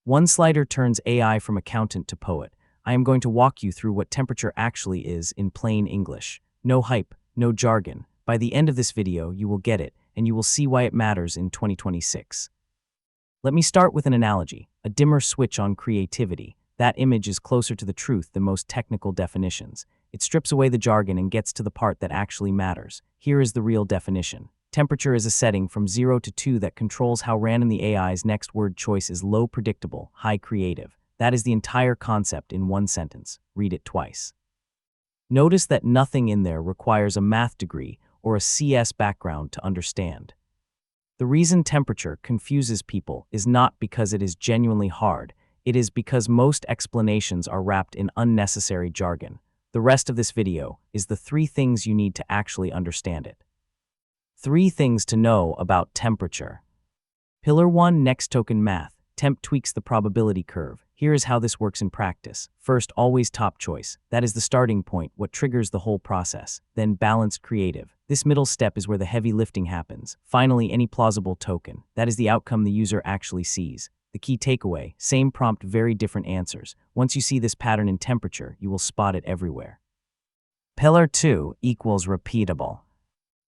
One slider turns AI from accountant to poet. I am going to walk you through what temperature actually is in plain English. No hype, no jargon. By the end of this video, you will get it, and you will see why it matters in 2026. Let me start with an analogy, a dimmer switch on creativity. That image is closer to the truth than most technical definitions. It strips away the jargon and gets to the part that actually matters. Here is the real definition. Temperature is a setting from 0 to 2 that controls how random the AI's next word choice is: low predictable, high creative. That is the entire concept in one sentence. Read it twice. Notice that nothing in there requires a math degree or a CS background to understand. The reason temperature confuses people is not because it is genuinely hard. It is because most explanations are wrapped in unnecessary jargon. The rest of this video is the 3 things you need to actually understand it. 3 things to know about temperature. Pillar 1, next token math. Temp tweaks the probability curve. Here is how this works in practice. First, always top choice. That is the starting point, what triggers the whole process. Then balanced creative. This middle step is where the heavy lifting happens. Finally, any plausible token. That is the outcome the user actually sees. The key takeaway: same prompt, very different answers. Once you see this pattern in temperature, you will spot it everywhere. Pillar 2 equals repeatable.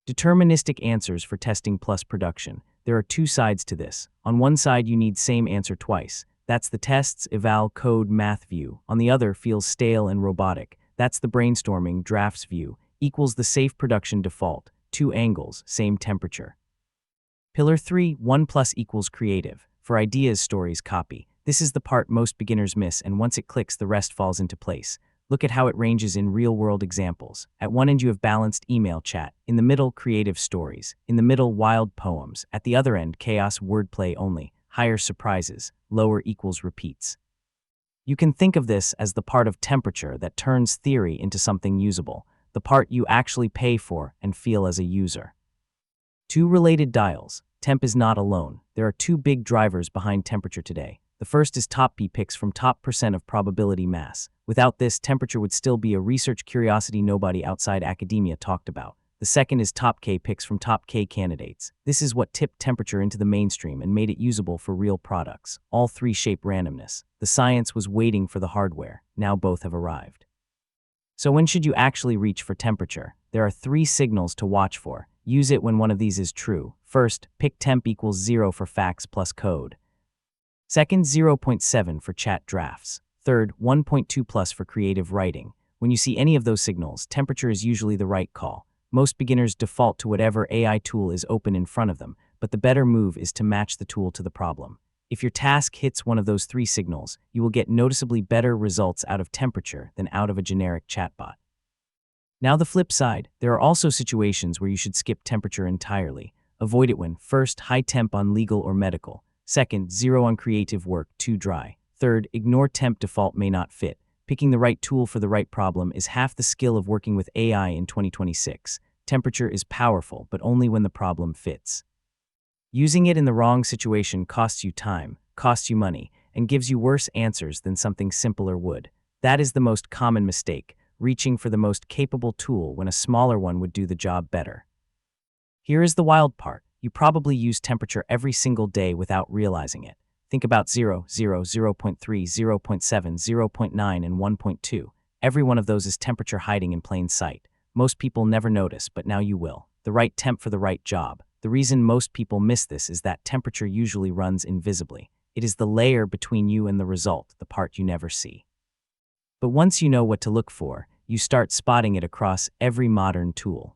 Deterministic answers for testing plus production. There are 2 sides to this. On one side, you need same answer twice. That's the tests, eval, code, math view. On the other, feels stale and robotic. That's the brainstorming, drafts view. Equals the safe production default. 2 angles, same temperature. Pillar 3, 1 plus equals creative. For ideas, stories, copy. This is the part most beginners miss, and once it clicks, the rest falls into place. Look at how it ranges in real-world examples. At one end, you have balanced email chat. In the middle, creative stories. In the middle, wild poems. At the other end, chaos, wordplay only. Higher surprises. Lower equals repeats. You can think of this as the part of temperature that turns theory into something usable, the part you actually pay for and feel as a user. 2 related dials. Temp is not alone. There are 2 big drivers behind temperature today. The first is top P picks from top % of probability mass. Without this, temperature would still be a research curiosity nobody outside academia talked about. The second is top K picks from top K candidates. This is what tipped temperature into the mainstream and made it usable for real products. All 3 shape randomness. The science was waiting for the hardware. Now both have arrived. So when should you actually reach for temperature? There are 3 signals to watch for. Use it when one of these is true. First, pick temp equals 0 for facts plus code. Second, 0.7 for chat drafts. Third, 1.2 plus for creative writing. When you see any of those signals, temperature is usually the right call. Most beginners default to whatever AI tool is open in front of them, but the better move is to match the tool to the problem. If your task hits one of those 3 signals, you will get noticeably better results out of temperature than out of a generic chatbot. Now the flip side, there are also situations where you should skip temperature entirely. Avoid it when, first, high temp on legal or medical. Second, 0 on creative work, too dry. Third, ignore temp, default may not fit. Picking the right tool for the right problem is half the skill of working with AI in 2026. Temperature is powerful, but only when the problem fits. Using it in the wrong situation costs you time, costs you money, and gives you worse answers than something simpler would. That is the most common mistake, reaching for the most capable tool when a smaller one would do the job better. Here is the wild part. You probably use temperature every single day without realizing it. Think about 0, 0, 0.3, 0.7, 0.9, and 1.2. Every one of those is temperature hiding in plain sight. Most people never notice, but now you will. The right temp for the right job. The reason most people miss this is that temperature usually runs invisibly. It is the layer between you and the result, the part you never see. But once you know what to look for, you start spotting it across every modern tool.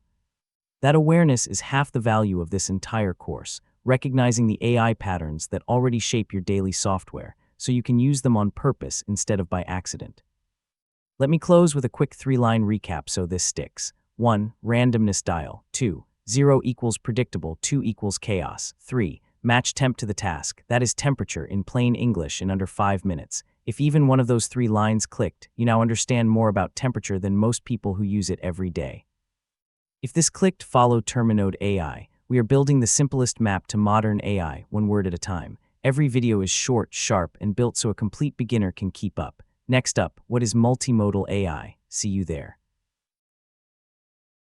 That awareness is half the value of this entire course, recognizing the AI patterns that already shape your daily software, so you can use them on purpose instead of by accident. Let me close with a quick 3-line recap so this sticks. 1. Randomness dial. 2. 0 equals predictable, 2 equals chaos. 3. Match temp to the task. That is temperature in plain English in under 5 minutes. If even one of those 3 lines clicked, you now understand more about temperature than most people who use it every day. If this clicked, follow Terminode AI. We are building the simplest map to modern AI, 1 word at a time. Every video is short, sharp, and built so a complete beginner can keep up. Next up, what is multimodal AI? See you there.